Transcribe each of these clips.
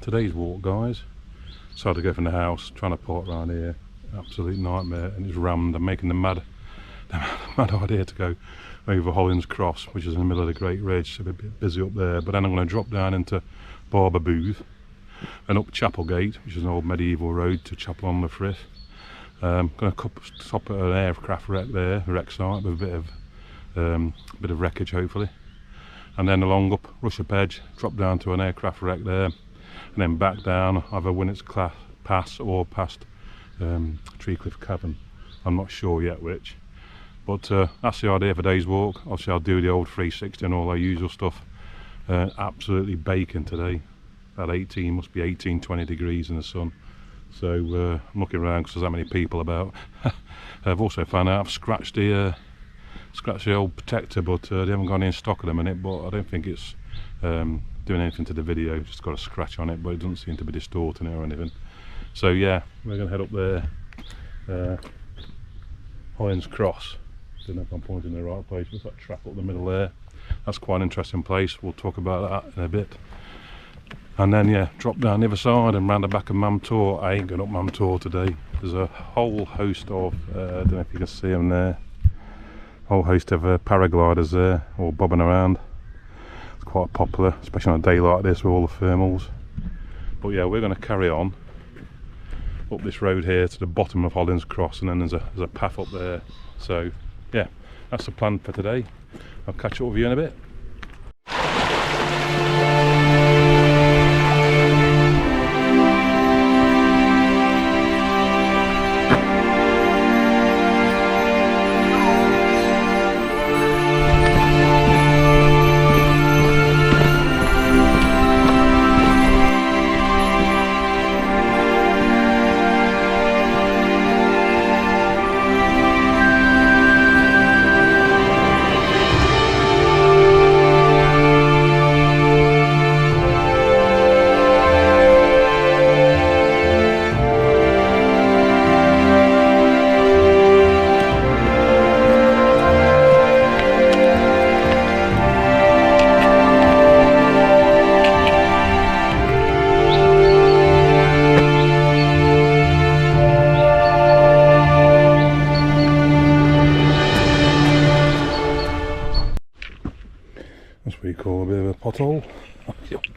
Today's walk, guys. So I had to go from the house, trying to park around here, absolute nightmare, and it's rammed. I'm making the mad idea to go over Hollins Cross, which is in the middle of the Great Ridge, so a bit busy up there. But then I'm going to drop down into Barber Booth and up Chapelgate, which is an old medieval road to Chapel on the Frith. I'm going to stop at an aircraft wreck there, a wreck site with a bit of wreckage hopefully, and then along up Rushup Edge, drop down to an aircraft wreck there, and then back down either Winnett's Pass or past Treakcliffe Cavern. I'm not sure yet which, but that's the idea for today's walk. Obviously I'll do the old 360 and all our usual stuff. Absolutely baking today, about 18, must be 18-20 degrees in the sun. So I'm looking around because there's that many people about. I've also found out I've scratched the old protector, but they haven't got any in stock at the minute, but I don't think it's doing anything to the video. Just got a scratch on it, but it doesn't seem to be distorting it or anything. So yeah, we're going to head up there, Hollins Cross. Don't know if I'm pointing in the right place, but that track up the middle there, that's quite an interesting place. We'll talk about that in a bit. And then yeah, drop down the other side and round the back of Mam Tor. I ain't going up Mam Tor today. There's a whole host of I don't know if you can see them there, whole host of paragliders there, all bobbing around. It's quite popular, especially on a day like this with all the thermals. But yeah, we're going to carry on up this road here to the bottom of Hollins Cross, and then there's a path up there. So yeah, that's the plan for today. I'll catch up with you in a bit. That's what you call a bit of a pothole.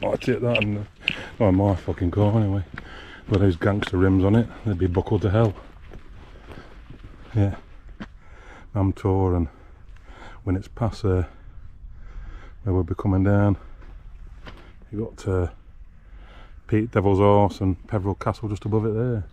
I'd take that in my fucking car anyway. With those gangster rims on it, they'd be buckled to hell. Yeah, Mam Tor, and when it's past there, where we'll be coming down, you got Pete Devil's Arse and Peveril Castle just above it there.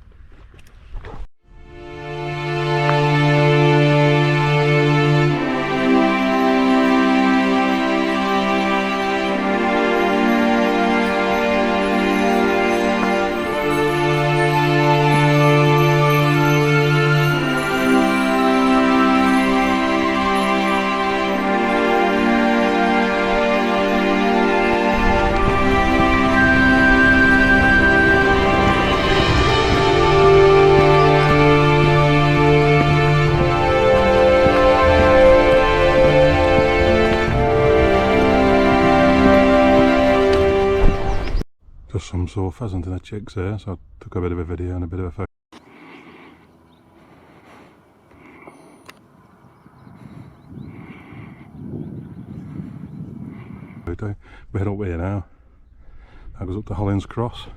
Just some sore pheasant and the chicks there, so I took a bit of a video and a bit of a photo. We head up here now. That goes up to Hollins Cross.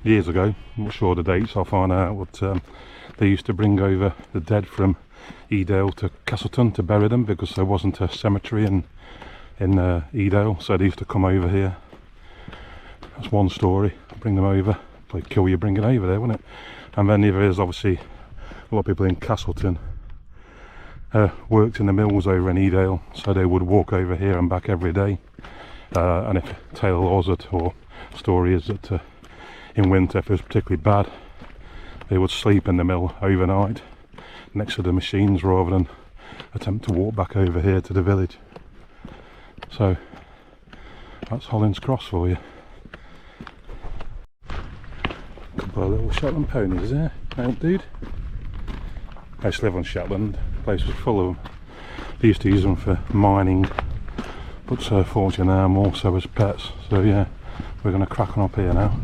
Years ago, I'm not sure the dates, I'll find out, but they used to bring over the dead from Edale to Castleton to bury them because there wasn't a cemetery in Edale, so they used to come over here. That's one story. Bring them over, they'd kill you bringing over there, wouldn't it? And then there is obviously a lot of people in Castleton worked in the mills over in Edale, so they would walk over here and back every day. And if tale was it, or story is that in winter, if it was particularly bad, they would sleep in the mill overnight next to the machines rather than attempt to walk back over here to the village. So that's Hollins Cross for you. Couple of little Shetland ponies there, ain't dude? I used to live on Shetland, the place was full of them. They used to use them for mining, but fortunately now more so as pets. So yeah, we're going to crack on up here now.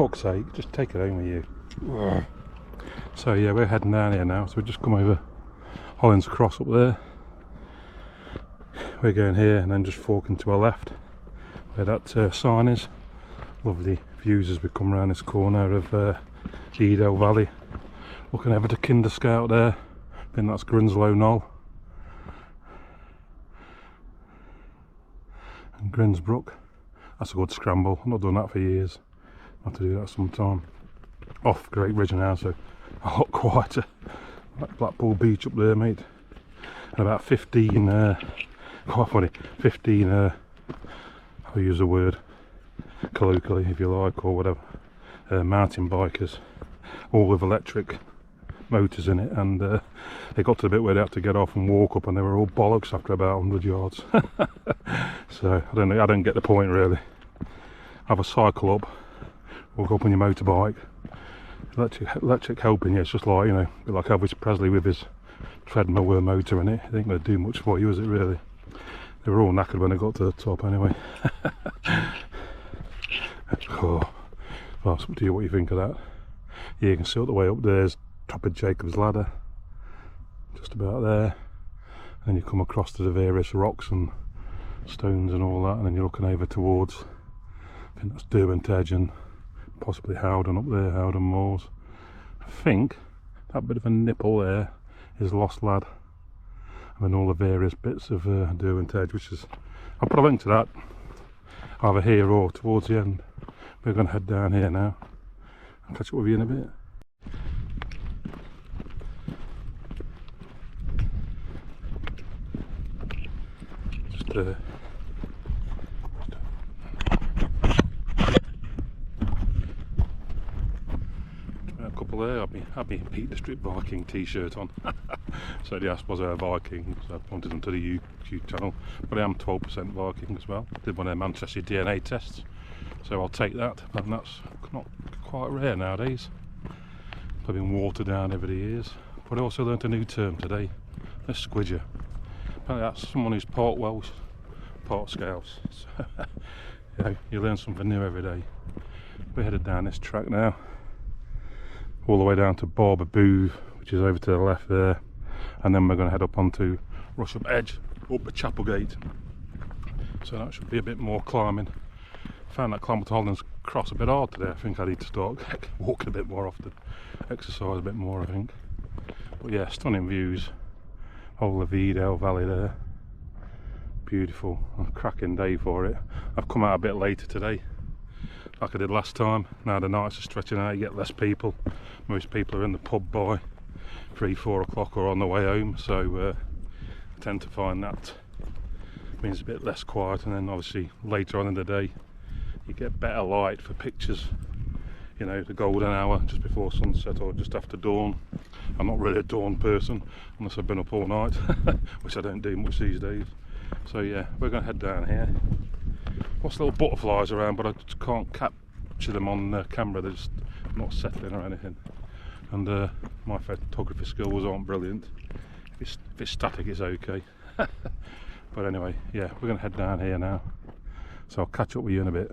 Fuck's sake, just take it home with you. So yeah, we're heading down here now, so we've just come over Hollins Cross up there. We're going here and then just forking to our left where that sign is. Lovely views as we come around this corner of the Edale Valley. Looking over to Kinder Scout there. I think that's Grinslow Knoll. And Grinsbrook. That's a good scramble. I've not done that for years. I'll have to do that sometime. Off Great Ridge now, so a lot quieter. Like Blackpool Beach up there, mate. And about 15, quite funny, 15, I'll use the word colloquially if you like, or whatever, mountain bikers, all with electric motors in it, and they got to the bit where they had to get off and walk up, and they were all bollocks after about 100 yards. So I don't get the point really. Have a cycle up, or go up on your motorbike. Electric helping you, it's just like, you know, like Elvis Presley with his treadmill with a motor in it. I think they'd do much for you, is it really? They were all knackered when they got to the top anyway. Oh, well, it's up to you what you think of that. Yeah, you can see all the way up there's top of Jacob's Ladder, just about there. And you come across to the various rocks and stones and all that, and then you're looking over towards, I think that's Derwent Edge and possibly Howden up there, Howden Moors. I think that bit of a nipple there is Lost Lad, and then all the various bits of Derwent Edge, which is, I'll put a link to that either here or towards the end. We're going to head down here now. I'll catch up with you in a bit. Just a couple there. I'll be Pete the Strip Viking t-shirt on. So the ask was a Viking, so I pointed them to the YouTube channel. But I am 12% Viking as well. Did one of their Manchester DNA tests, so I'll take that. And that's not quite rare nowadays. I've been watered down over the years. But I also learnt a new term today, a squidger. Apparently that's someone who's part Welsh, part Scouse. So, you know, you learn something new every day. We're headed down this track now, all the way down to Barber, which is over to the left there, and then we're going to head up onto Rushup Edge, up the Chapelgate. So that should be a bit more climbing. Found that climb to Hollins Cross a bit hard today. I think I need to start walking a bit more often, exercise a bit more I think. But yeah, stunning views, whole of the Edale Valley there. Beautiful, a cracking day for it. I've come out a bit later today, like I did last time. Now the nights are stretching out, you get less people. Most people are in the pub by 3-4 o'clock or on the way home, so I tend to find that means a bit less quiet, and then obviously later on in the day you get better light for pictures, you know, the golden hour just before sunset or just after dawn. I'm not really a dawn person unless I've been up all night, which I don't do much these days. So yeah, we're going to head down here. Lots of little butterflies around, but I just can't capture them on camera. They're just not settling or anything. And my photography skills aren't brilliant. If it's static, it's okay. But anyway, yeah, we're going to head down here now. So I'll catch up with you in a bit.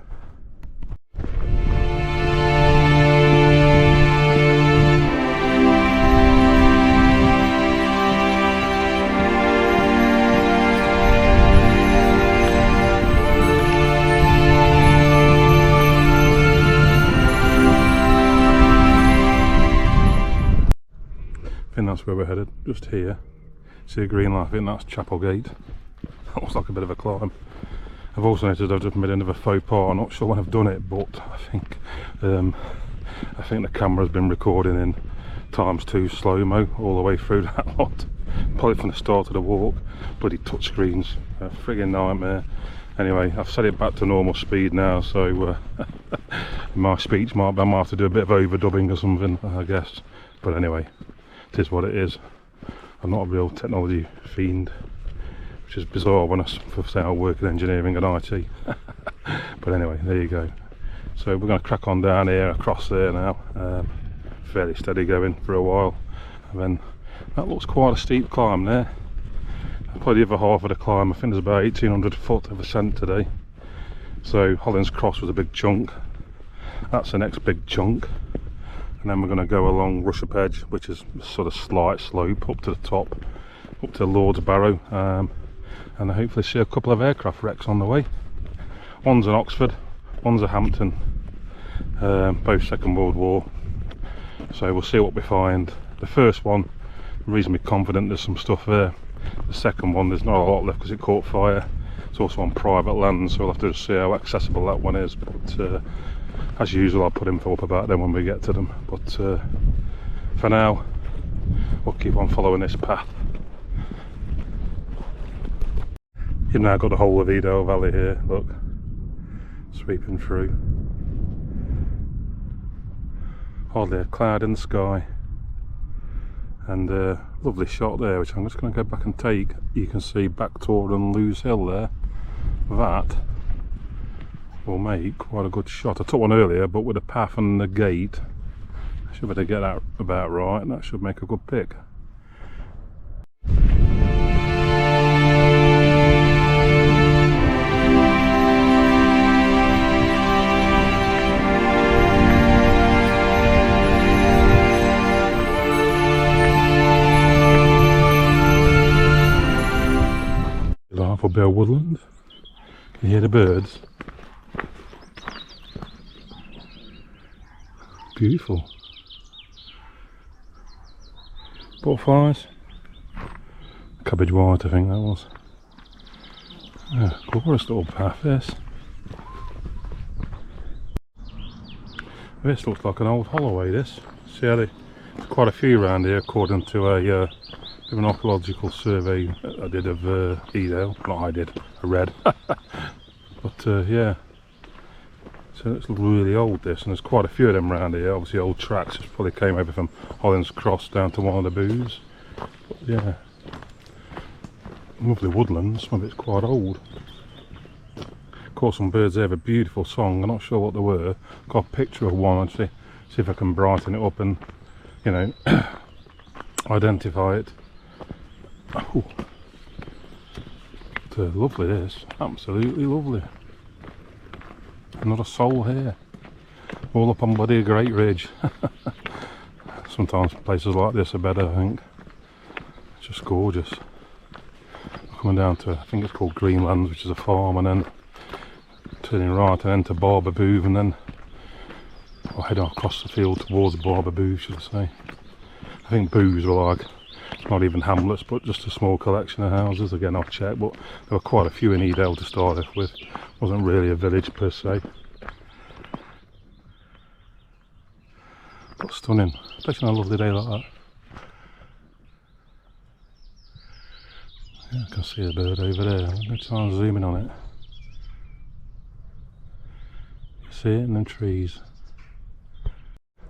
think that's where we're headed, just here. See the green line? I think that's Chapel Gate. That looks like a bit of a climb. I've also noticed I've just made another faux pas. I'm not sure when I've done it, but I think the camera's been recording in ×2 slow-mo all the way through that lot. Probably from the start of the walk. Bloody touchscreens, a friggin' nightmare. Anyway, I've set it back to normal speed now, so my speech I might have to do a bit of overdubbing or something, I guess. But anyway, it is what it is. I'm not a real technology fiend, which is bizarre when I work in engineering and IT. But anyway, there you go. So we're going to crack on down here, across there now. Fairly steady going for a while. And then that looks quite a steep climb there. Probably the other half of the climb, I think there's about 1800 foot of ascent today. So Hollins Cross was a big chunk. That's the next big chunk. And then we're going to go along Rushup Edge, which is sort of slight slope up to the top, up to Lord's Barrow, and hopefully see a couple of aircraft wrecks on the way. One's an Oxford, one's a Hampton, both Second World War. So we'll see what we find. The first one, I'm reasonably confident there's some stuff there. The second one, there's not a lot left because it caught fire. It's also on private land, so we'll have to see how accessible that one is. But as usual, I'll put info up about them when we get to them. But for now, we'll keep on following this path. You've now got the whole of Edale Valley here, look, sweeping through. Hardly a cloud in the sky. And lovely shot there, which I'm just going to go back and take. You can see back toward Lewes Hill there. That will make quite a good shot. I took one earlier, but with the path and the gate, I should be able to get that about right, and that should make a good pick. For Bell Woodland. Can you hear the birds? Beautiful. Butterflies. Cabbage white, I think that was. Yeah, glorious little path this. This looks like an old holloway, this. See how there's quite a few around here according to a an archaeological survey I did of Edale. Not I did, I read. But yeah, so it's really old this, and there's quite a few of them around here. Obviously old tracks, just probably came over from Hollins Cross down to one of the boos. But yeah, lovely woodland. Some of it's quite old. Caught some birds there, have a beautiful song. I'm not sure what they were. Got a picture of one actually. See if I can brighten it up and, you know, identify it. Oh, lovely this, absolutely lovely. Not a soul here. All up on bloody Great Ridge. Sometimes places like this are better, I think. It's just gorgeous. Coming down to, I think it's called Greenlands, which is a farm, and then turning right and then to Barber, and then I'll head across the field towards Barber, should I say. I think boos were like, not even hamlets, but just a small collection of houses. Again, I'll check, but there were quite a few in Edale to start off with. Wasn't really a village per se. But stunning, especially on a lovely day like that. Yeah, I can see a bird over there. I'm going to try and zoom in on it. See it in the trees.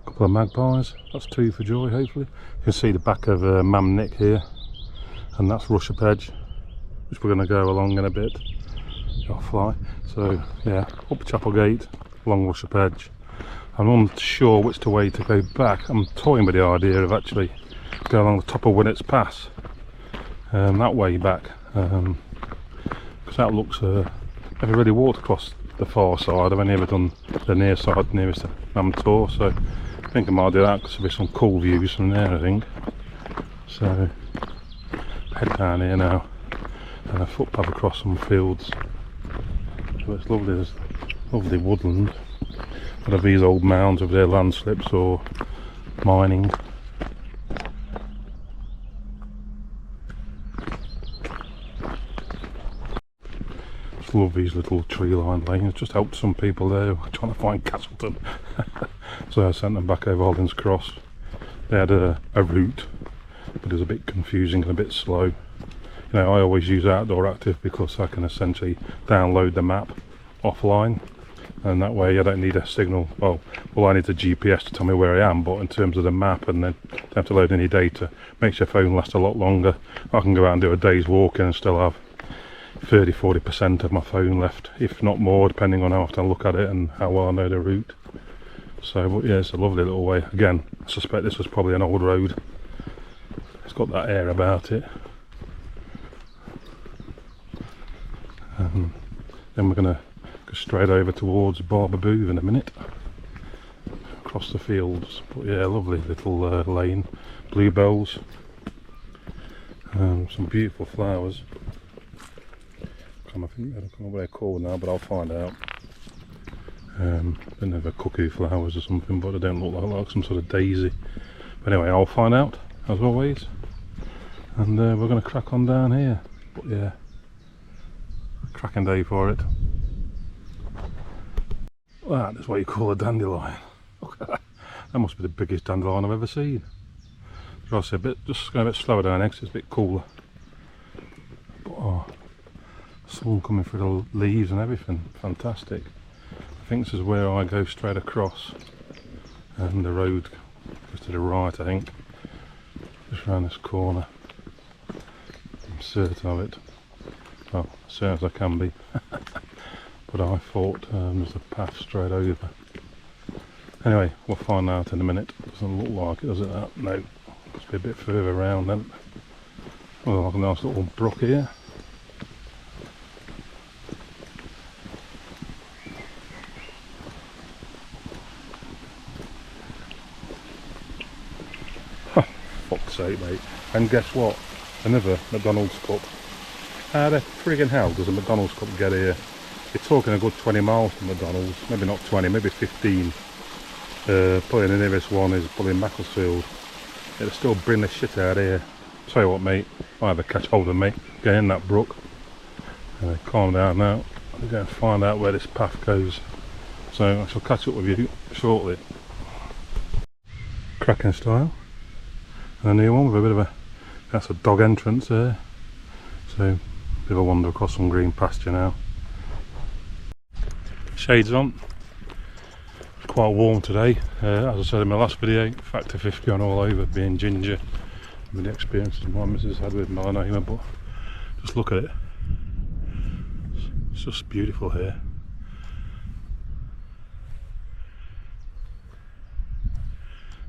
Couple of magpies, that's two for joy hopefully. You can see the back of Mam Nick here, and that's Rushup Edge, which we're going to go along in a bit. I'll fly. So yeah, up Chapel Gate, along Rushup Edge. I'm unsure which way to go back. I'm toying with the idea of actually going along the top of Winnett's Pass, that way back, because that looks, I've never really walked across the far side. I've only ever done the near side nearest to Mam Tor, so I think I might do that because there'll be some cool views from there, I think. So head down here now, and a footpath across some fields. So it's lovely, there's lovely woodland. One of these old mounds over there, landslips or mining. Just love these little tree lined lanes. Just helped some people there trying to find Castleton. So I sent them back over Hollins Cross. They had a route, but it was a bit confusing and a bit slow. You know, I always use Outdooractive because I can essentially download the map offline, and that way I don't need a signal. Well, I need a GPS to tell me where I am, but in terms of the map, and then don't have to load any data, makes your phone last a lot longer. I can go out and do a day's walking and still have 30–40% of my phone left, if not more, depending on how often I look at it and how well I know the route. So, but yeah, it's a lovely little way. Again, I suspect this was probably an old road. It's got that air about it. Then we're going to go straight over towards Barber in a minute, across the fields. But yeah, lovely little lane, bluebells, some beautiful flowers. I think I don't know what they're called now, but I'll find out. I don't know if they're cuckoo flowers or something, but they don't look like some sort of daisy. But anyway, I'll find out as always, and we're going to crack on down here. But yeah, cracking day for it. That is what you call a dandelion. That must be the biggest dandelion I've ever seen. Just going a bit slower down next, it's a bit cooler. But, oh, sun coming through the leaves and everything, fantastic. I think this is where I go straight across, and the road goes to the right, I think, just around this corner. I'm certain of it, well, as certain as I can be. But I thought there's a path straight over. Anyway, we'll find out in a minute. Doesn't look like it, does it? That? No, must be a bit further around then. Well, like a nice little brook here. Fuck's sake, mate. And guess what? Another McDonald's cup. How the friggin' hell does a McDonald's cup get here? You're talking a good 20 miles from McDonald's. Maybe not 20, maybe 15. Probably the nearest one is probably Macclesfield. It'll still bring the shit out here. Tell you what, mate, I'll have a catch hold of me. Get in that brook. Calm down now. I'm going to find out where this path goes. So I shall catch up with you shortly. Cracking style. And a new one with a bit of a, that's a dog entrance there. So a bit of a wander across some green pasture now. Shades on. It's quite warm today. As I said in my last video, factor 50 on all over, being ginger. With the experiences my missus had with melanoma, but just look at it. It's just beautiful here.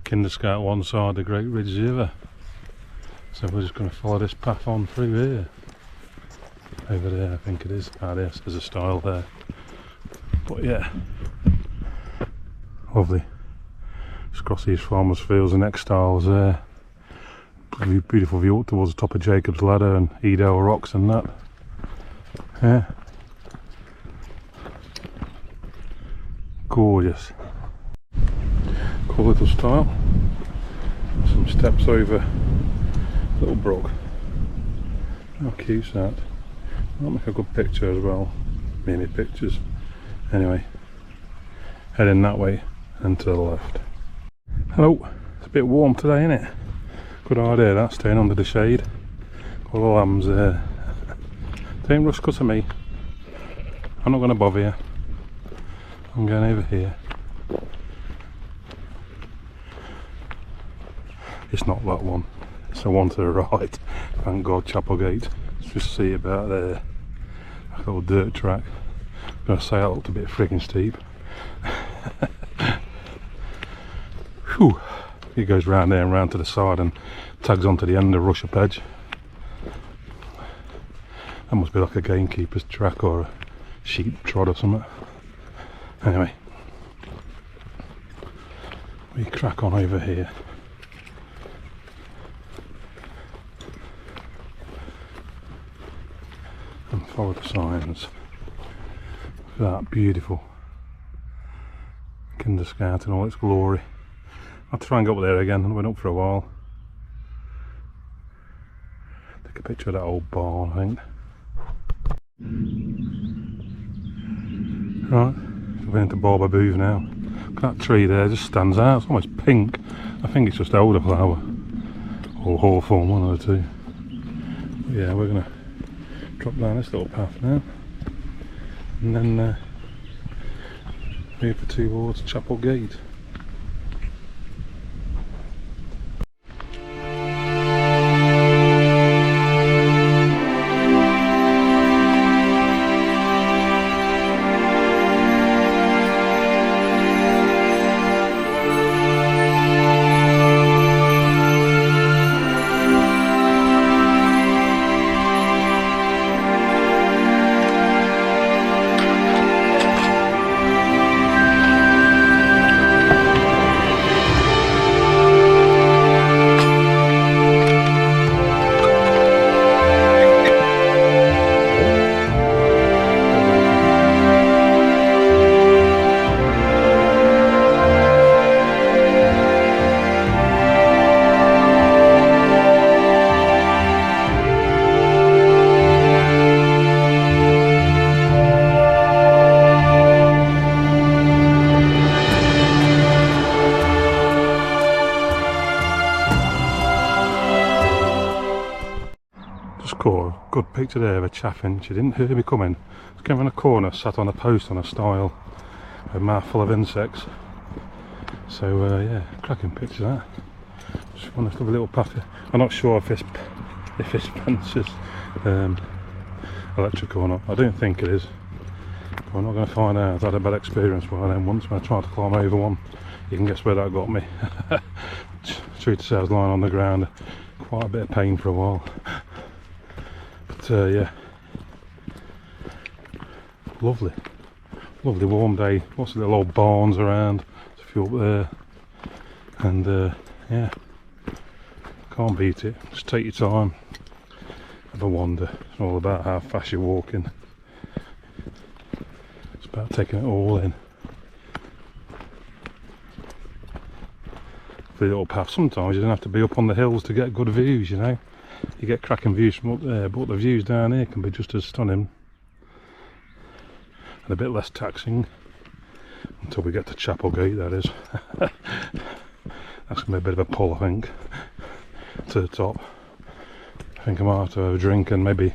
Kinderscout one side, the Great Ridge the other. So we're just going to follow this path on through here. Over there, I think it is. Ah, yes, there's a stile there. But yeah, lovely. Just across these farmers' fields, the next stile's there. Beautiful view up towards the top of Jacob's Ladder and Edale Rocks and that. Yeah. Gorgeous. Cool little style. Some steps over little brook. How cute's that? That'll make a good picture as well. Mini pictures. Anyway, heading that way and to the left. Hello. It's a bit warm today, isn't it? Good idea that, staying under the shade. Got the lambs there. Don't rush cut to me. I'm not going to bother you. I'm going over here. It's not that one. It's the one to the right. Thank God, Chapelgate. Let's just see about there. Like a little dirt track. I'm going to say that looked a bit frigging steep. Whew. It goes round there and round to the side and tags onto the end of Rushup Edge. That must be like a gamekeeper's track or a sheep trot or something. Anyway, we crack on over here. And follow the signs. Look at that, beautiful. Kinderscout in all its glory. I'll try and go up there again. I went up for a while. Take a picture of that old barn, I think. Right, we're into Barber booth now. Look at that tree there, just stands out. It's almost pink. I think it's just elderflower or hawthorn, one of the two. But yeah, we're gonna drop down this little path now, and then move towards Chapel Gate. Caught a good picture there of a chaffinch. She didn't hear me coming. Just came around a corner, sat on a post on a stile, a mouthful of insects. So yeah, cracking picture that. Just on this lovely little path here. I'm not sure if this fence is electrical or not. I don't think it is, but I'm not going to find out. I had a bad experience with them once when I tried to climb over one. You can guess where that got me. True to say, I was lying on the ground, quite a bit of pain for a while. Yeah, lovely warm day, lots of little old barns around, there's a few up there, and yeah, can't beat it. Just take your time, have a wander. It's all about how fast you're walking, it's about taking it all in. The little path, sometimes you don't have to be up on the hills to get good views, you know. You get cracking views from up there, but the views down here can be just as stunning and a bit less taxing until we get to Chapel Gate, that is. That's going to be a bit of a pull, I think, to the top. I think I might have to have a drink, and maybe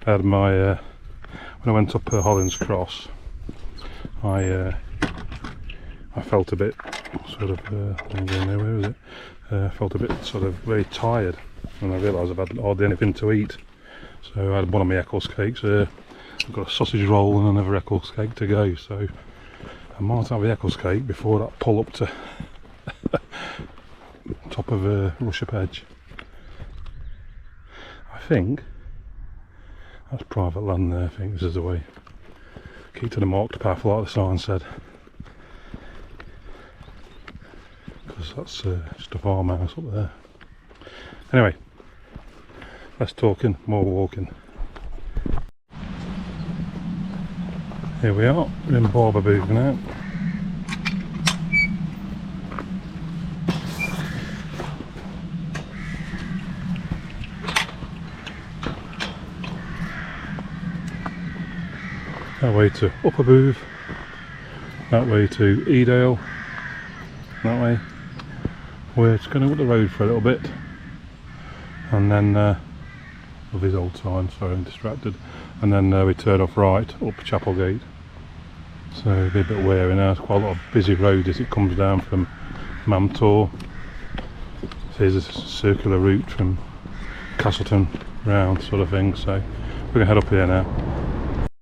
had my when I went up Hollins Cross, I felt a bit sort of where was it? Felt a bit sort of very tired, and I realised I've had hardly anything to eat. So I had one of my Eccles cakes. I've got a sausage roll and another Eccles cake to go, so I might have the Eccles cake before that pull up to top of Rushup Edge. I think that's private land there. I think this is the way. Keep to the marked path like the sign said, because that's just a farmhouse up there. Anyway, less talking, more walking. Here we are, we're in Barber booth now. That way to Upper Booth, that way to Edale, that way. We're just going to up the road for a little bit, and then with his old sign, sorry I'm distracted, and then we turn off right up Chapel Gate. So it'll be a bit weary now. It's quite a lot of busy road as it comes down from Mamtor. So here's a circular route from Castleton round sort of thing, so we're going to head up here now.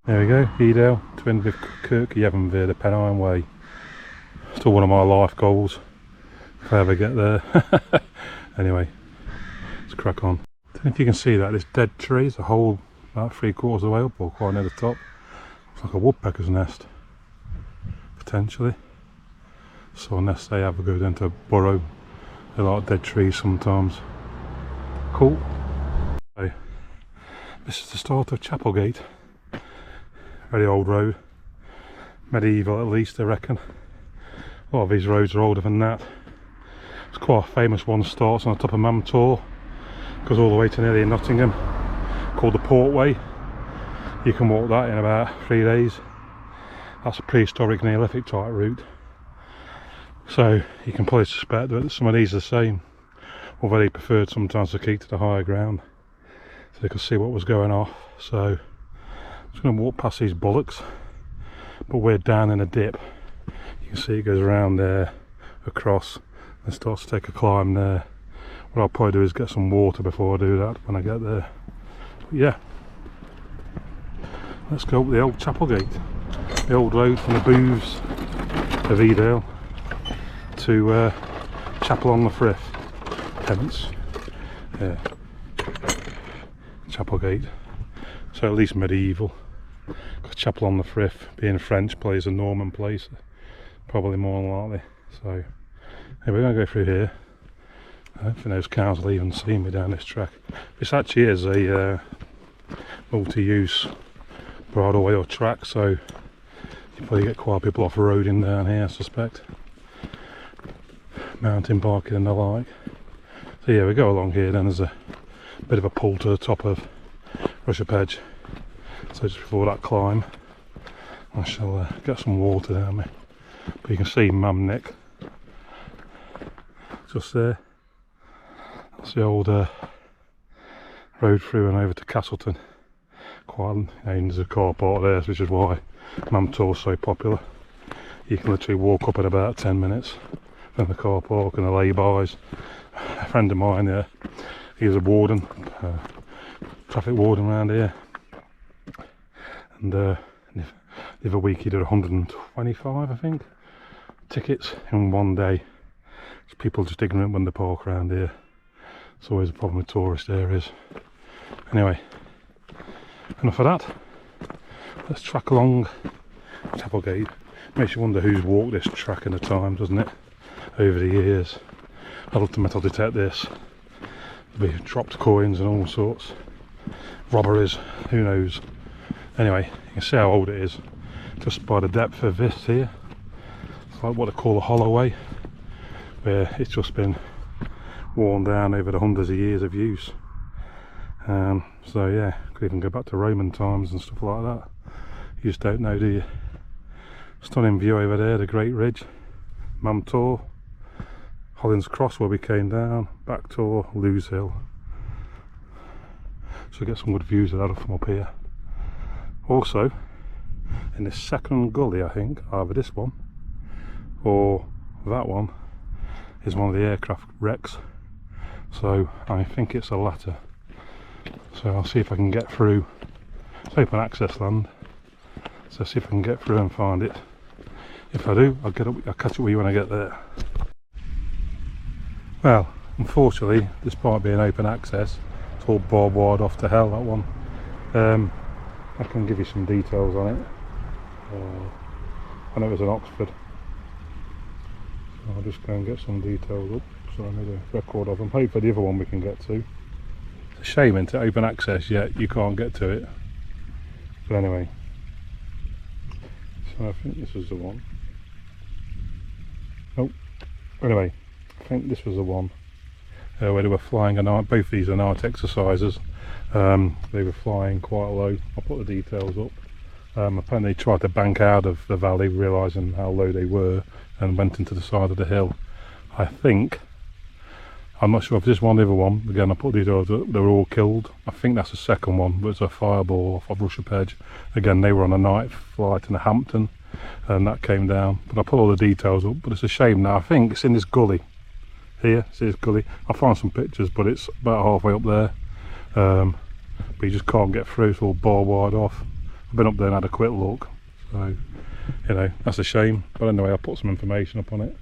There we go, Edale, Twinbridge, Cavern, the Pennine Way. Still one of my life goals, if I ever get there. Anyway, let's crack on. I don't know if you can see that, this dead tree is a hole about 3/4 of the way up, or quite near the top. Looks like a woodpecker's nest, potentially. So unless they ever go down to burrow, they like dead trees sometimes. Cool. Okay. This is the start of Chapel Gate. Very old road, medieval at least I reckon. A lot of these roads are older than that. It's quite a famous one, starts on the top of Mamtor, goes all the way to nearly Nottingham, called the Portway. You can walk that in about 3 days. That's a prehistoric Neolithic type route. So you can probably suspect that some of these are the same, although they preferred sometimes to keep to the higher ground so they could see what was going off. So I'm just going to walk past these bullocks, but we're down in a dip. You can see it goes around there, across, and starts to take a climb there. What I'll probably do is get some water before I do that when I get there. But yeah, let's go up the old Chapelgate, the old road from the booths of Edale to Chapel on the Frith, hence Chapelgate. So at least medieval, because Chapel on the Frith, being French, plays a Norman place, probably more than likely. So anyway, we're going to go through here. I don't think those cows will even see me down this track. This actually is a multi-use bridleway or track, so you probably get quite a people off-roading down here, I suspect. Mountain biking and the like. So yeah, we go along here, then there's a bit of a pull to the top of Rushup Edge. So just before that climb, I shall get some water down me. But you can see Mum Nick just there. That's the old road through and over to Castleton. Quite, there's a car park there, which is why Mum Tour's so popular. You can literally walk up in about 10 minutes from the car park and the lay-bys. A friend of mine, he was a warden, traffic warden around here, and the other week he did 125, I think, tickets in one day. It's people just ignorant when they park around here. It's always a problem with tourist areas. Anyway, enough of that. Let's track along Chapelgate. Makes you wonder who's walked this track in the time, doesn't it? Over the years. I'd love to metal detect this. There'll be dropped coins and all sorts. Robberies, who knows. Anyway, you can see how old it is just by the depth of this here. It's like what they call a holloway, where it's just been worn down over the hundreds of years of use. So yeah, could even go back to Roman times and stuff like that. You just don't know, do you? Stunning view over there, the Great Ridge, Mum Tor, Hollins Cross where we came down, Back Tor, Lewes Hill. So get some good views of that from up here. Also, in this second gully, I think, either this one or that one is one of the aircraft wrecks. So I think it's the latter. So I'll see if I can get through. It's open access land, so I'll see if I can get through and find it. If I do, I'll catch up with you when I get there. Well, unfortunately, despite being open access, it's all barbed wired off to hell, that one. I can give you some details on it. I know it was in Oxford, so I'll just go and get some details up. So I made a record of them. Hopefully the other one we can get to. It's a shame into open access yet you can't get to it. But anyway, so I think this is the one. Oh, anyway, I think this was the one where they were flying a night. Both these are night exercises. They were flying quite low. I'll put the details up. Apparently they tried to bank out of the valley, realising how low they were, and went into the side of the hill. I think, I'm not sure if this one, the other one, again I put these over, they were all killed. I think that's the second one, but it's a fireball off of Rushup Edge. Again, they were on a night flight in Hampton, and that came down. But I put all the details up, but it's a shame now. I think it's in this gully here. See this gully? I'll find some pictures, but it's about halfway up there. But you just can't get through, it's all barbed wired off. I've been up there and had a quick look, so you know, that's a shame. But anyway, I'll put some information up on it,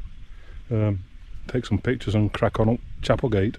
take some pictures and crack on up Chapelgate.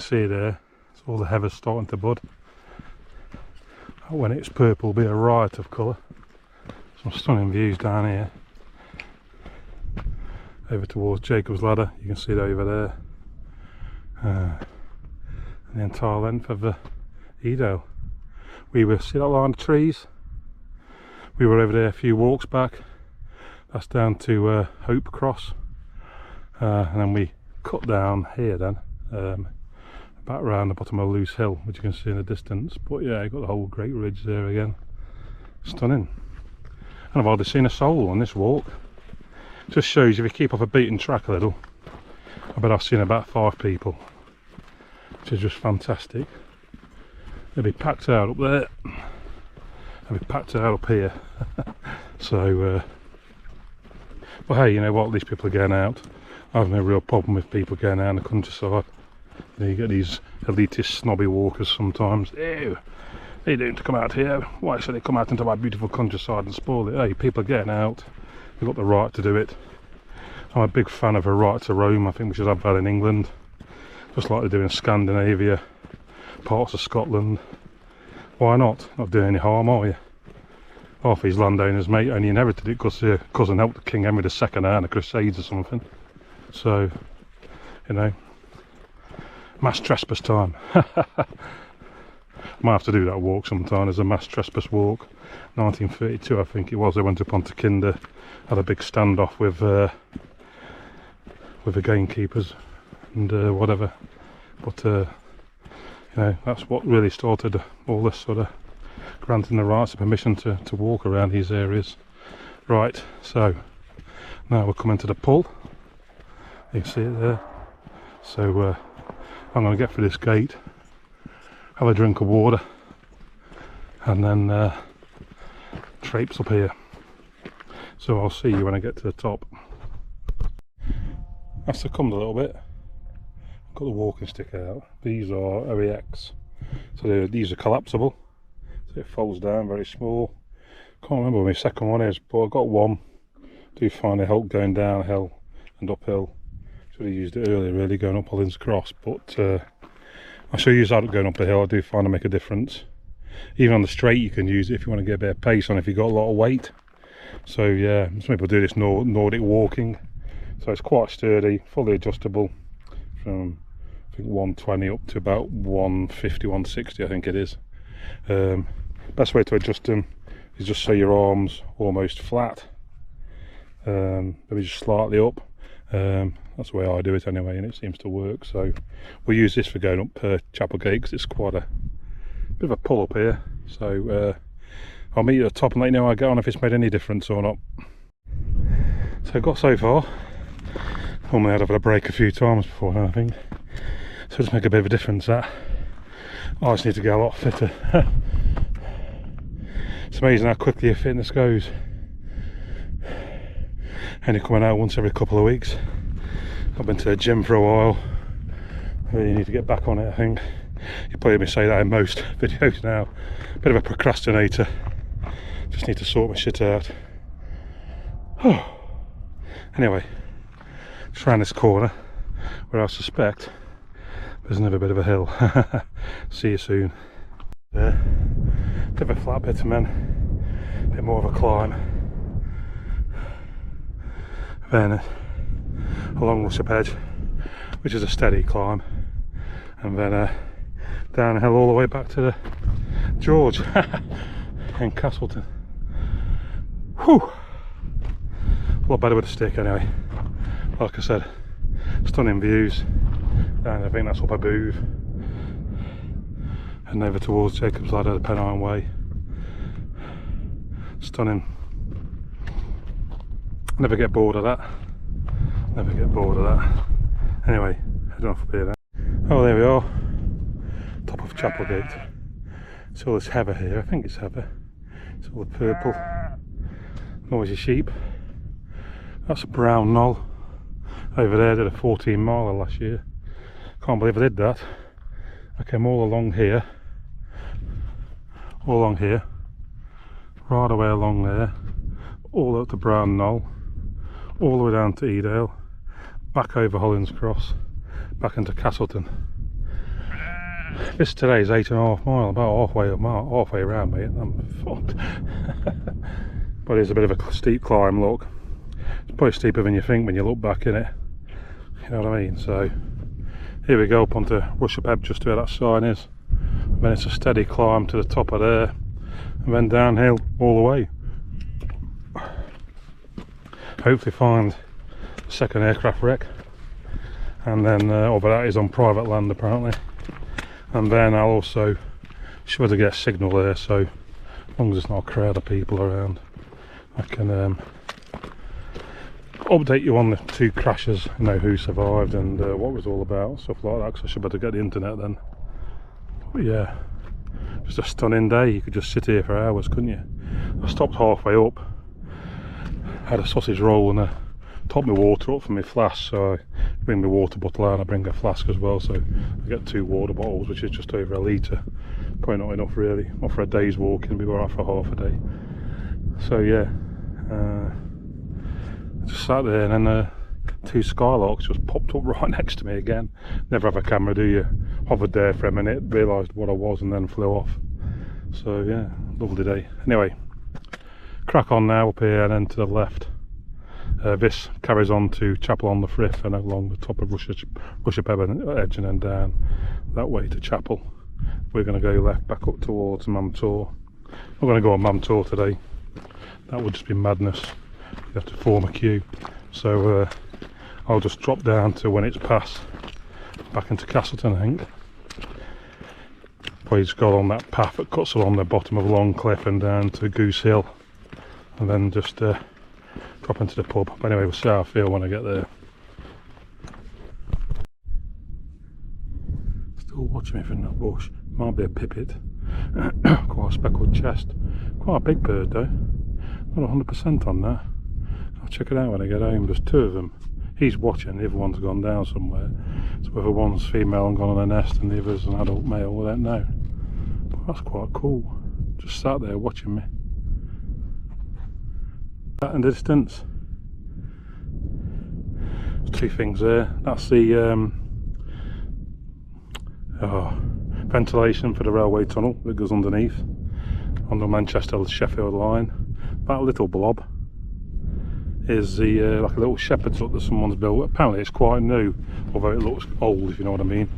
see there, it's all the heather's starting to bud. When it's purple, will be a riot of colour. Some stunning views down here. Over towards Jacob's Ladder, you can see it over there. The entire length of the Edale. We were, see that line of trees? We were over there a few walks back. That's down to Hope Cross. And then we cut down here then. Back around the bottom of Loose Hill, which you can see in the distance. But yeah, you've got the whole great ridge there again. Stunning. And I've hardly seen a soul on this walk. Just shows you if you keep off a beaten track a little. I bet I've seen about 5 people, which is just fantastic. They'll be packed out up there. They'll be packed out up here. So, but hey, you know what? At least people are getting out. I have no real problem with people getting out in the countryside. You know, you get these elitist snobby walkers sometimes. Ew, they don't come out here. Why should they come out into my beautiful countryside and spoil it? Hey, people are getting out. They've got the right to do it. I'm a big fan of a right to roam. I think we should have that in England, just like they do in Scandinavia, parts of Scotland. Why not? Not doing any harm, are you? Half these landowners, mate, only inherited it because their cousin helped King Henry II out in the Crusades or something. So, you know, mass trespass time. Might have to do that walk sometime. There's a mass trespass walk. 1932, I think it was. They went up onto Kinder, had a big standoff with the gamekeepers and whatever. But you know, that's what really started all this sort of granting the rights and permission to walk around these areas. Right, so now we're coming to the pull. You can see it there. So I'm going to get through this gate, have a drink of water, and then traipse up here. So I'll see you when I get to the top. I've succumbed a little bit. I've got the walking stick out. These are OEX, so these are collapsible, so it folds down, very small. Can't remember what my second one is, but I've got one. Do find it help going downhill and uphill. Should have used it earlier, really, going up Hollins Cross, but I should use that going up a hill. I do find it make a difference. Even on the straight you can use it if you want to get a bit of pace on, if you've got a lot of weight. So yeah, some people do this Nordic walking, so it's quite sturdy, fully adjustable from I think 120 up to about 150, 160 I think it is. Best way to adjust them is just so your arms almost flat, maybe just slightly up. That's the way I do it anyway, and it seems to work. So we'll use this for going up Chapelgate because it's quite a bit of a pull up here. So I'll meet you at the top and let you know how I get on, if it's made any difference or not. So I got so far. Normally I'd have had a break a few times before now, I think. So just make a bit of a difference that. I just need to get a lot fitter. It's amazing how quickly your fitness goes. Only coming out once every couple of weeks. I've been to the gym for a while. I really need to get back on it, I think. You probably hear me say that in most videos now. Bit of a procrastinator. Just need to sort my shit out. Anyway, just round this corner where I suspect there's another bit of a hill. See you soon. Bit of a flat bit and then a bit more of a climb. Then along Rushup Edge, which is a steady climb, and then downhill all the way back to the George in Castleton. Whew! A lot better with a stick anyway. Like I said, stunning views, and I think that's up a Booth and over towards Jacob's Ladder, the Pennine Way. Stunning. Never get bored of that. Never get bored of that. Anyway, heading off up here then. Oh, there we are. Top of Chapelgate. It's all this heather here. I think it's heather. It's all the purple. Noisy sheep. That's a brown knoll. Over there, did a 14 miler last year. Can't believe I did that. I came all along here. All along here. Right away along there. All up to Brown Knoll. All the way down to Edale, back over Hollins Cross, back into Castleton, This today is 8.5 miles, about halfway around, mate. I'm fucked. But it's a bit of a steep climb, look. It's probably steeper than you think when you look back in it. You know what I mean? So here we go, up onto Rushup Edge, just where that sign is. And then it's a steady climb to the top of there, and then downhill all the way. Hopefully find the second aircraft wreck, and then but that is on private land apparently. And then I'll also sure to get a signal there, so as long as there's not a crowd of people around, I can update you on the 2 crashes, you know, who survived and what it was all about, stuff like that, because I should better get the internet then. But yeah, just a stunning day. You could just sit here for hours, couldn't you? I stopped halfway up, had a sausage roll and topped my water up for my flask, so I bring my water bottle out and I bring a flask as well, so I get 2 water bottles, which is just over a litre. Probably not enough really, not for a day's walking, we were out for half a day. So yeah, just sat there, and then 2 skylarks just popped up right next to me again. Never have a camera, do you? Hovered there for a minute, realised what I was, and then flew off. So yeah, lovely day. Anyway, crack on now up here and then to the left. This carries on to Chapel on the Frith and along the top of Rushup Edge and then down that way to Chapel. We're going to go left back up towards Mamtor. I'm going to go on Mamtor today. That would just be madness. You have to form a queue. So I'll just drop down to when it's past, back into Castleton, I think. Probably just go along that path that cuts along the bottom of Long Cliff and down to Goose Hill, and then just drop into the pub. But anyway, we'll see how I feel when I get there. Still watching me from that bush. Might be a pipit. Quite a speckled chest. Quite a big bird though. Not 100% on that. I'll check it out when I get home. There's 2 of them. He's watching, the other one's gone down somewhere. So whether one's female and gone on a nest and the other's an adult male, I don't know. But that's quite cool. Just sat there watching me. That in the distance. There's 2 things there. That's the ventilation for the railway tunnel that goes underneath on the Manchester Sheffield line. That little blob is the like a little shepherd's hut that someone's built. Apparently it's quite new, although it looks old, if you know what I mean.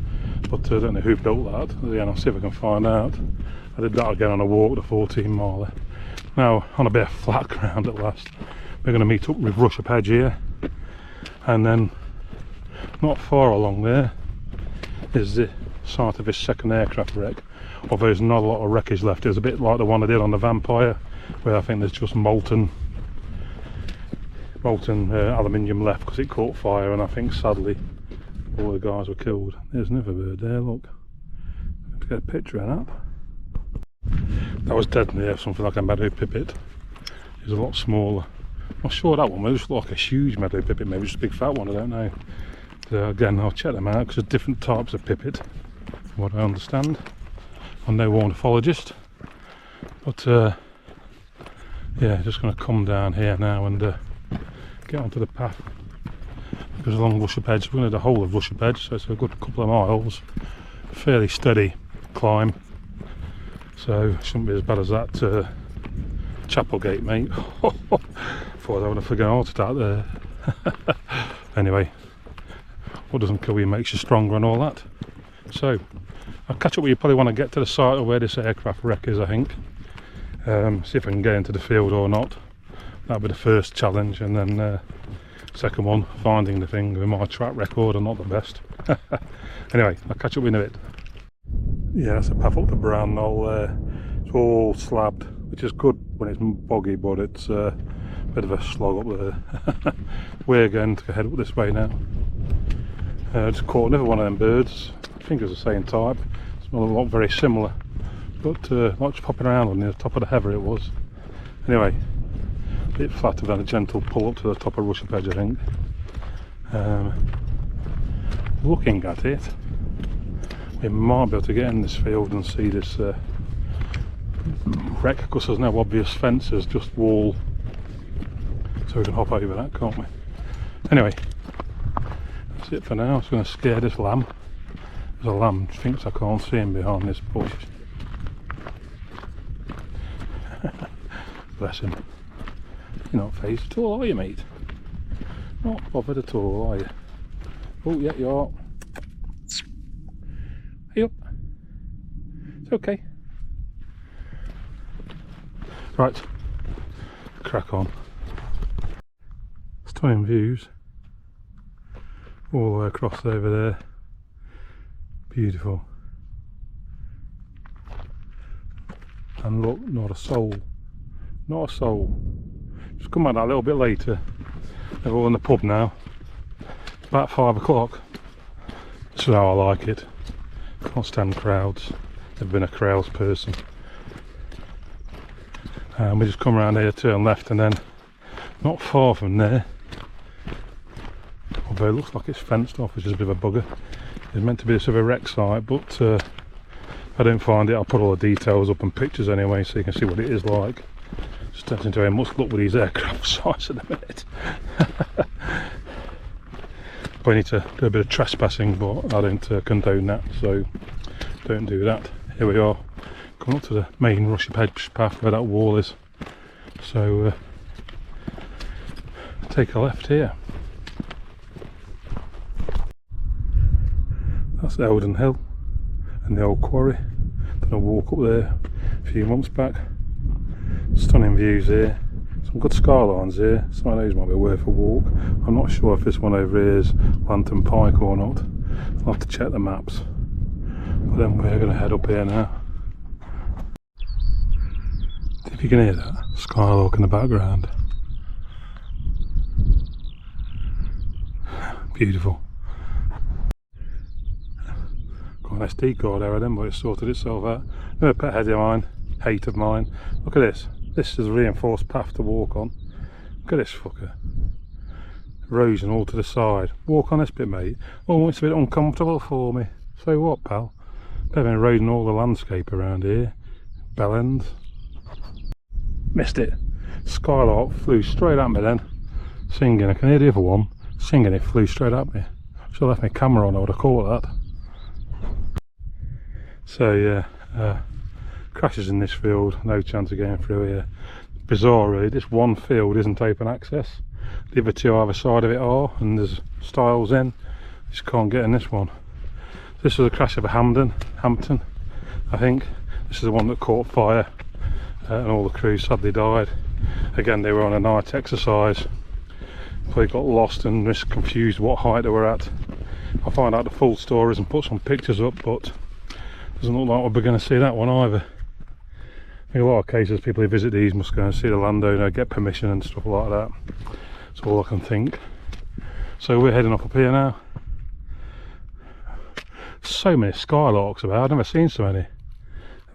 But I don't know who built that. Again, I'll see if I can find out. I did that again on a walk, the 14 miler. Now on a bit of flat ground at last. We're going to meet up with Rushup Edge here, and then not far along there is the site of this second aircraft wreck. Although there's not a lot of wreckage left. It's a bit like the one I did on the Vampire, where I think there's just molten aluminium left because it caught fire, and I think sadly all the guys were killed. There's another bird there, look. I have to get a picture of that. That was dead near something like a meadow pipit. It was a lot smaller. I'm not sure that one, it just looked like a huge meadow pipit, maybe just a big fat one, I don't know. So again, I'll check them out because there's different types of pipit, from what I understand. I'm no ornithologist, but yeah, just going to come down here now and get onto the path. It goes along Rushup Edge. We're going to do the whole of Rushup Edge, so it's a good couple of miles. Fairly steady climb, so it shouldn't be as bad as that Chapelgate, mate. Thought I was having a friggin' heart attack there. Anyway, what doesn't kill you makes you stronger and all that. So I'll catch up with you probably when I get to the site of where this aircraft wreck is, I think. See if I can get into the field or not. That'll be the first challenge, and then second one, finding the thing with my track record are not the best. Anyway, I'll catch up with you in a bit. Yeah, that's a path up the Bran Knoll there. It's all slabbed, which is good when it's boggy, but it's a bit of a slog up there. We're going to head up this way now. Just caught another one of them birds. I think it's the same type. It's not a lot very similar, but not just popping around on the top of the heather it was. Anyway, a bit flatter than a gentle pull up to the top of Rushup Edge, I think. Looking at it, we might be able to get in this field and see this wreck, because there's no obvious fences, just wall, so we can hop over that, can't we? Anyway, that's it for now. I was going to scare this lamb There's a lamb, thinks I can't see him behind this bush. Bless him. You're not phased at all, are you, mate? Not bothered at all, are you? Oh, yeah, you are. Hey up. It's okay. Right, crack on. Stunning views all the way across over there. Beautiful. And look, not a soul. Not a soul. Just come back that a little bit later. They're all in the pub now. It's about 5 o'clock. This is how I like it. Can't stand crowds. Never been a crowds person. We just come around here, turn left, and then not far from there, although it looks like it's fenced off, which is a bit of a bugger. It's meant to be a sort of a wreck site, but if I don't find it, I'll put all the details up and pictures anyway, so you can see what it is like. Just stepped into a must look with these aircraft sites at the minute. I need to do a bit of trespassing, but I don't condone that, so don't do that. Here we are, coming up to the main Rushup Edge path where that wall is. So take a left here. That's Eldon Hill and the old quarry. Done a walk up there a few months back. Stunning views here. Some good skylines here. Some of those might be worth a walk. I'm not sure if this one over here is Lantern Pike or not. I'll have to check the maps. But then we're going to head up here now. If you can hear that skylark in the background. Beautiful. Got an SD card error then, but it sorted itself out. Another pet hate of mine. Look at this. This is a reinforced path to walk on. Look at this fucker. Erosion all to the side. Walk on this bit, mate. Oh, it's a bit uncomfortable for me. So what, pal? They've been eroding all the landscape around here. Bell end. Missed it. Skylark flew straight at me then. Singing. I can hear the other one. Singing, it flew straight at me. Should have left my camera on, I would have caught that. So yeah, crashes in this field, no chance of getting through here. Bizarre really, this one field isn't open access. The other two either side of it are, and there's stiles in. Just can't get in this one. This was a crash of a Hampton, I think. This is the one that caught fire and all the crew sadly died. Again, they were on a night exercise. Probably got lost and just confused what height they were at. I'll find out the full stories and put some pictures up, but doesn't look like we're going to see that one either. I think a lot of cases people who visit these must go and see the landowner, get permission and stuff like that. That's all I can think. So we're heading up here now. So many skylarks about, I've never seen so many.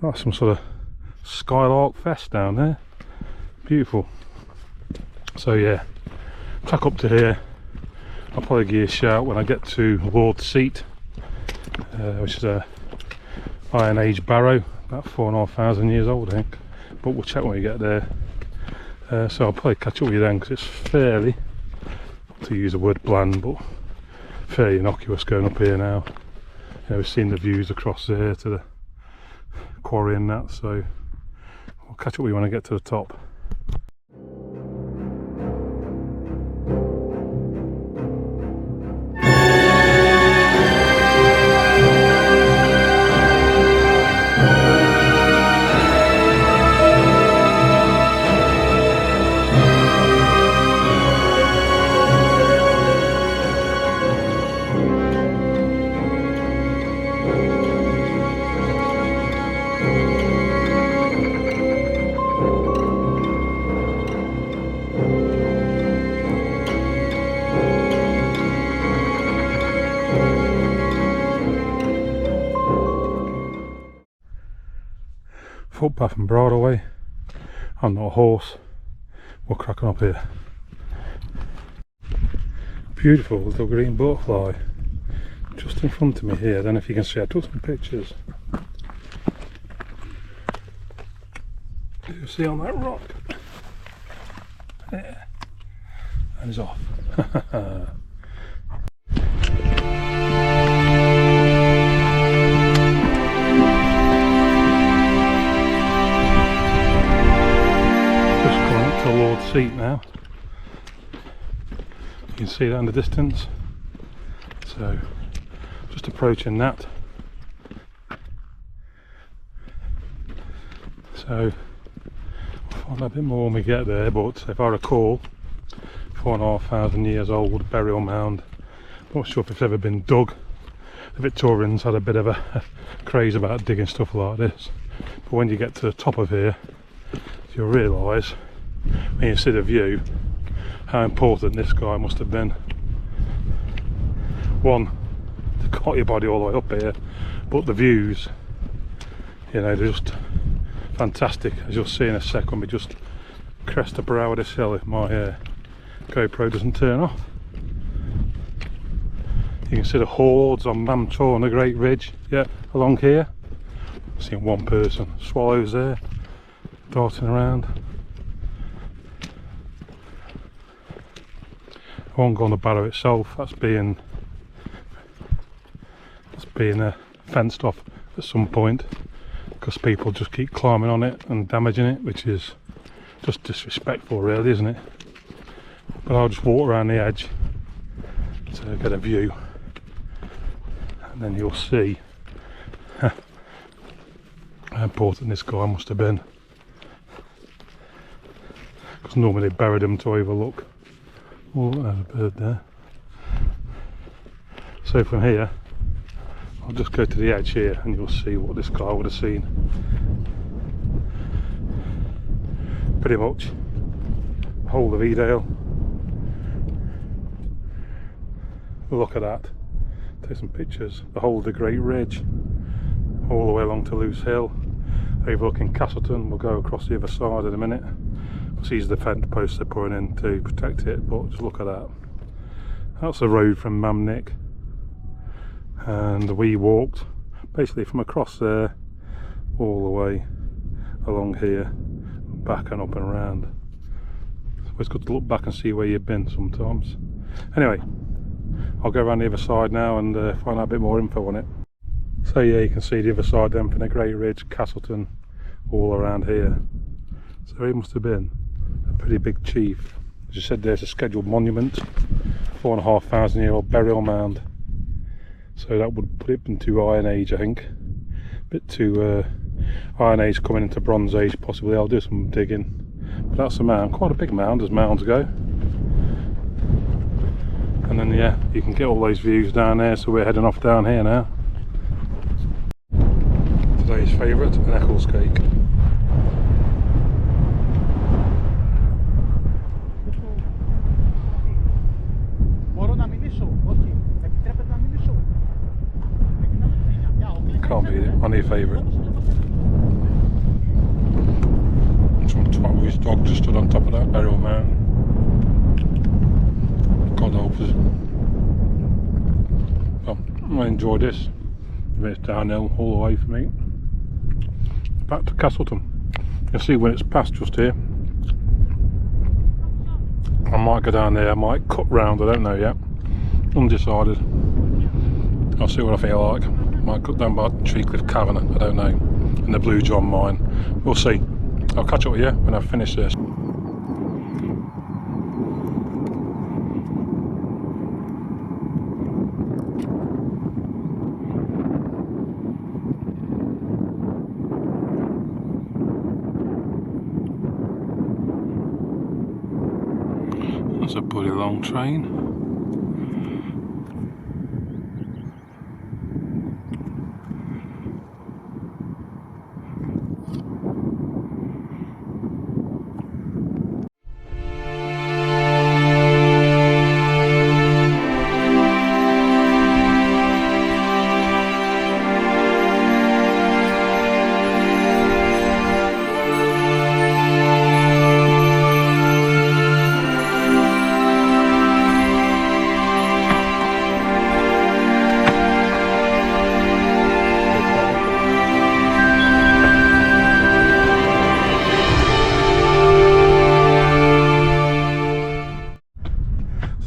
Like some sort of skylark fest down there. Beautiful. So yeah, track up to here. I'll probably give you a shout when I get to Lord's Seat, which is a Iron Age barrow, about 4,500 years old I think, but we'll check when we get there. So I'll probably catch up with you then, because it's fairly, not to use the word bland, but fairly innocuous going up here now. We've seen the views across there to the quarry and that, so I'll catch up with you when I get to the top. Footpath and bridleway. I'm not a horse. We're cracking up here. Beautiful little green butterfly just in front of me here. I don't know if you can see, I took some pictures. You see on that rock there, and he's off. the Lord's Seat now. You can see that in the distance. So just approaching that. So I'll find out a bit more when we get there, but if I recall, 4,500 years old burial mound. Not sure if it's ever been dug. The Victorians had a bit of a craze about digging stuff like this, but when you get to the top of here, you'll realise, when you see the view, how important this guy must have been. One, to cut your body all the way up here, but the views, you know, they're just fantastic, as you'll see in a sec when we just crest the brow of this hill if my GoPro doesn't turn off. You can see the hordes on Mamtor on the Great Ridge, yeah, along here. I've seen one person, swallows there, darting around. I won't go on the barrow itself, that's being fenced off at some point, because people just keep climbing on it and damaging it, which is just disrespectful really, isn't it? But I'll just walk around the edge to get a view, and then you'll see how important this guy must have been, because normally they buried him to overlook. Oh, there's a bird there. So from here I'll just go to the edge here and you'll see what this guy would have seen. Pretty much the whole of Edale. Look at that. Take some pictures. The whole of the Great Ridge, all the way along to Loose Hill, overlooking Castleton. We'll go across the other side in a minute. These are the fence posts they're putting in to protect it, but just look at that. That's the road from Mamnick, and we walked basically from across there all the way along here, back and up and around. So it's good to look back and see where you've been sometimes. Anyway, I'll go around the other side now and find out a bit more info on it. So yeah, you can see the other side then from the Great Ridge, Castleton, all around here. So he must have been a pretty big chief. As you said, there's a scheduled monument, 4,500 year old burial mound. So that would put it into Iron Age, I think. Bit too Iron Age coming into Bronze Age possibly. I'll do some digging. But that's a mound, quite a big mound as mounds go. And then yeah, you can get all those views down there, so we're heading off down here now. Today's favourite, an Eccles cake. Can't beat it, my new favourite. Some twat with his dog just stood on top of that burial mound. God help us. Well, I enjoyed this. It's downhill all the way for me. Back to Castleton. You can see when it's past just here. I might go down there, I might cut round, I don't know yet. Undecided. I'll see what I feel like. Might cut down by Treakcliffe Cavern, I don't know. In the Blue John mine. We'll see. I'll catch up with you when I've finished this. That's a pretty long train.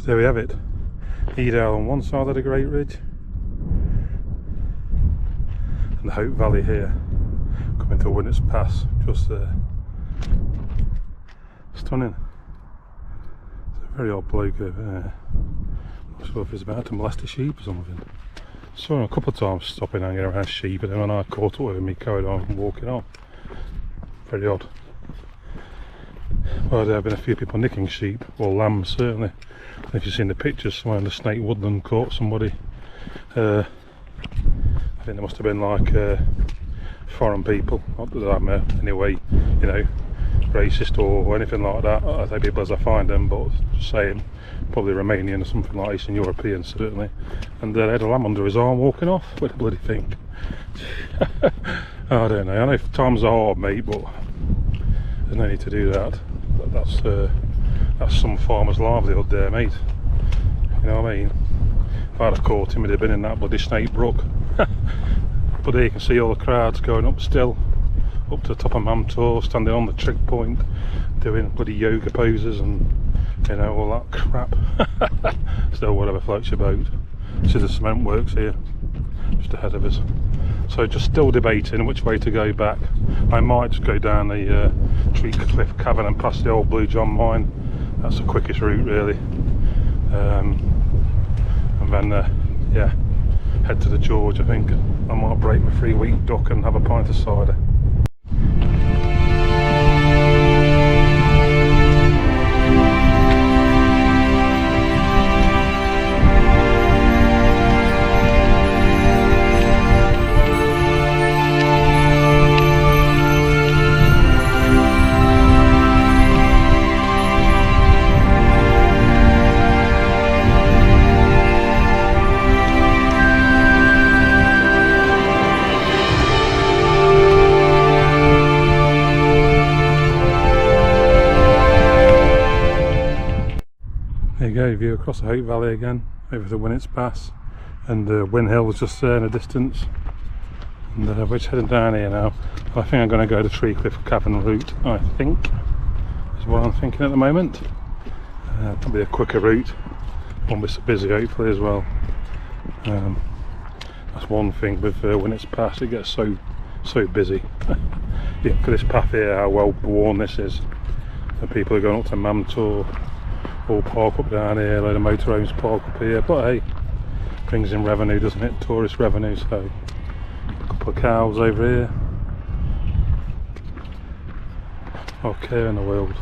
There we have it, Edale on one side of the Great Ridge and the Hope Valley here, coming to Winnets Pass just there. Stunning. It's a very odd bloke over there. Not sure if he's about to molest a sheep or something. Saw him a couple of times stopping hanging around sheep, and then when I caught up with him he carried on walking on. Very odd. Well, there have been a few people nicking sheep, or lambs certainly. And if you've seen the pictures, someone in the Snake Woodland caught somebody. I think there must have been like foreign people, not that I'm anyway, you know, racist or anything like that. I say people as I find them, but just saying, probably Romanian or something like Eastern European certainly. And they had a lamb under his arm walking off. What do you bloody think? I don't know. I know times are hard, mate, but there's no need to do that. That's some farmer's livelihood there, mate. You know what I mean? If I'd have caught him, he'd have been in that bloody Snake Brook. But here you can see all the crowds going up still, up to the top of Mamtor, standing on the trig point, doing bloody yoga poses and, you know, all that crap. Still, whatever floats your boat. See the cement works here, just ahead of us. So just still debating which way to go back. I might just go down the Treakcliffe Cavern and past the old Blue John mine. That's the quickest route really. And then yeah, head to the George. I think I might break my 3-week duck and have a pint of cider. There you go, view across the Hope Valley again, over the Winnets Pass, and Win Hill was just there in the distance. And we're just heading down here now. I think I'm going to go the Treakcliffe Cavern route, I think, is what I'm thinking at the moment. That'll be a quicker route, won't be so busy hopefully as well. That's one thing with Winnets Pass, it gets so busy. Yeah, look at this path here, how well worn this is. The people are going up to Mamtor, all park up down here, a load of motorhomes park up here, but hey, brings in revenue, doesn't it? Tourist revenue. So a couple of cows over here. Oh, care in the world.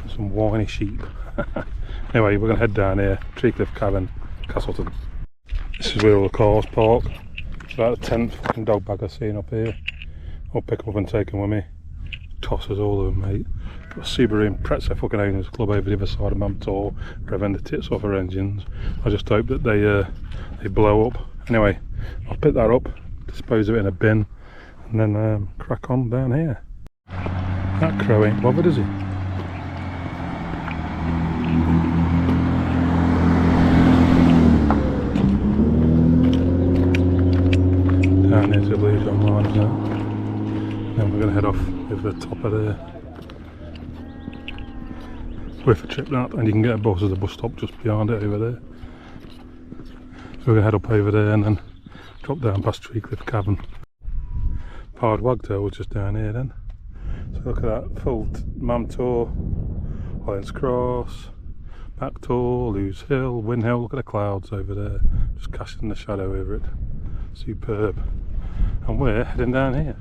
And some whiny sheep. Anyway, we're going to head down here, Treakcliffe Cavern, Castleton. This is where all the cars park. It's about the 10th fucking dog bag I've seen up here. I'll pick them up and take them with me. Tosses all of them, mate. Got Subaru and Pretzel fucking owners club over the other side of Mamtor, revving the tits off our engines. I just hope that they blow up. Anyway, I'll pick that up, dispose of it in a bin, and then crack on down here. That crow ain't bothered, is he? Down here to the Blue John line, isn't it? Then we're going to head off over the top of there. Worth a trip that, and you can get a bus at the bus stop just behind it over there. So we're going to head up over there and then drop down past Treakcliffe Cavern. Pard Wagtail was just down here then. So look at that, full Mamtor, Hollins Cross, Backtor, Lewes Hill, Win Hill. Look at the clouds over there, just casting the shadow over it. Superb. And we're heading down here.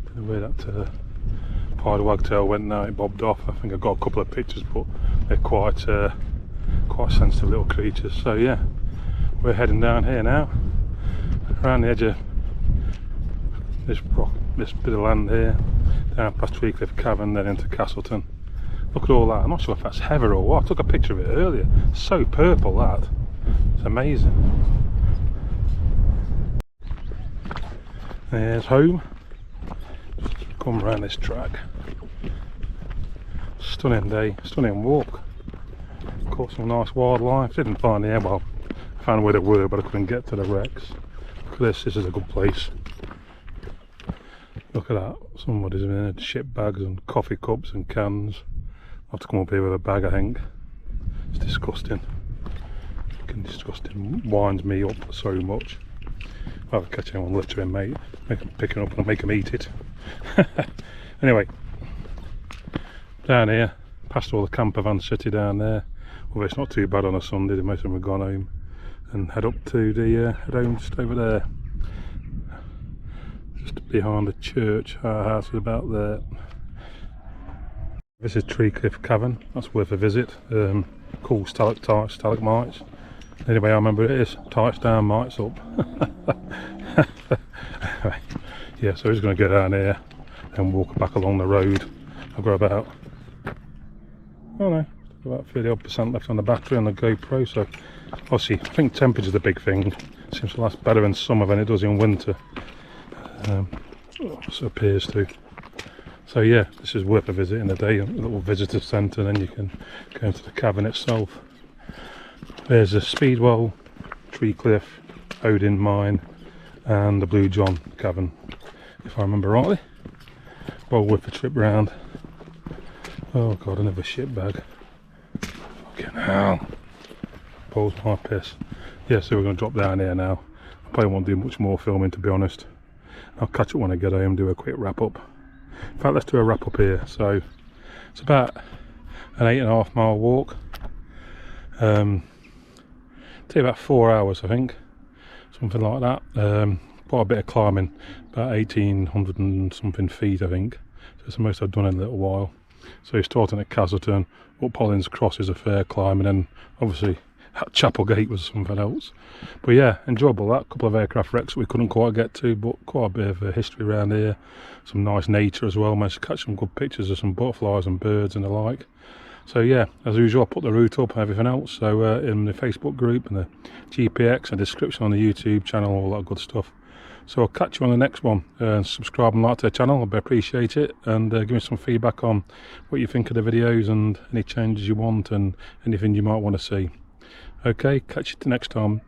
Don't know where that Pard Wagtail went now, it bobbed off. I think I got a couple of pictures, but they're quite sensitive little creatures. So yeah, we're heading down here now, around the edge of this rock, this bit of land here, down past Treakcliffe Cavern, then into Castleton. Look at all that. I'm not sure if that's heather or what. I took a picture of it earlier. So purple, that. It's amazing. There's home. Just come around this track. Stunning day, stunning walk. Caught some nice wildlife. Didn't find the well, I found where they were, but I couldn't get to the wrecks. Look at this is a good place. Look at that. Somebody's in ship bags and coffee cups and cans. I'll have to come up here with a bag, I think. It's disgusting. Fucking disgusting. Winds me up so much. I'll catch anyone littering, mate. Make them pick it up and make them eat it. Anyway, down here, past all the camper van city down there. Although it's not too bad on a Sunday, most of them have gone home. And head up to the head home just over there. Just behind the church, our house is about there. This is Treakcliffe Cavern, that's worth a visit. Cool stalactites, stalagmites. Anyway, I remember it is tights down, mites up. Anyway, yeah, so we're just going to go down here and walk back along the road. I've got about, oh no, about 30% left on the battery on the GoPro, so obviously I think temperature's the big thing. Seems to last better in summer than it does in winter. So it appears to. So yeah, this is worth a visit in the day, a little visitor centre, and then you can go into the cavern itself. There's a Speedwell, Treakcliffe, Odin Mine and the Blue John Cavern, if I remember rightly. Well worth a trip round. Oh god, another shit bag. Fucking hell. Pulls my piss. Yeah, so we're going to drop down here now. I probably won't do much more filming, to be honest. I'll catch up when I get home, do a quick wrap up. In fact, let's do a wrap up here. So it's about an 8.5 mile walk. Take about 4 hours, I think, something like that. Quite a bit of climbing, about 1800 and something feet, I think. So it's the most I've done in a little while. So you're starting at Castleton, up Hollins Cross is a fair climb, and then obviously at Chapel Gate was something else. But yeah, enjoyable that. A couple of aircraft wrecks we couldn't quite get to, but quite a bit of history around here. Some nice nature as well. Managed to catch some good pictures of some butterflies and birds and the like. So yeah, as usual, I'll put the route up and everything else. So in the Facebook group and the GPX and description on the YouTube channel, all that good stuff. So I'll catch you on the next one. Subscribe and like to the channel, I'd appreciate it. And give me some feedback on what you think of the videos and any changes you want and anything you might want to see. Okay, catch you next time.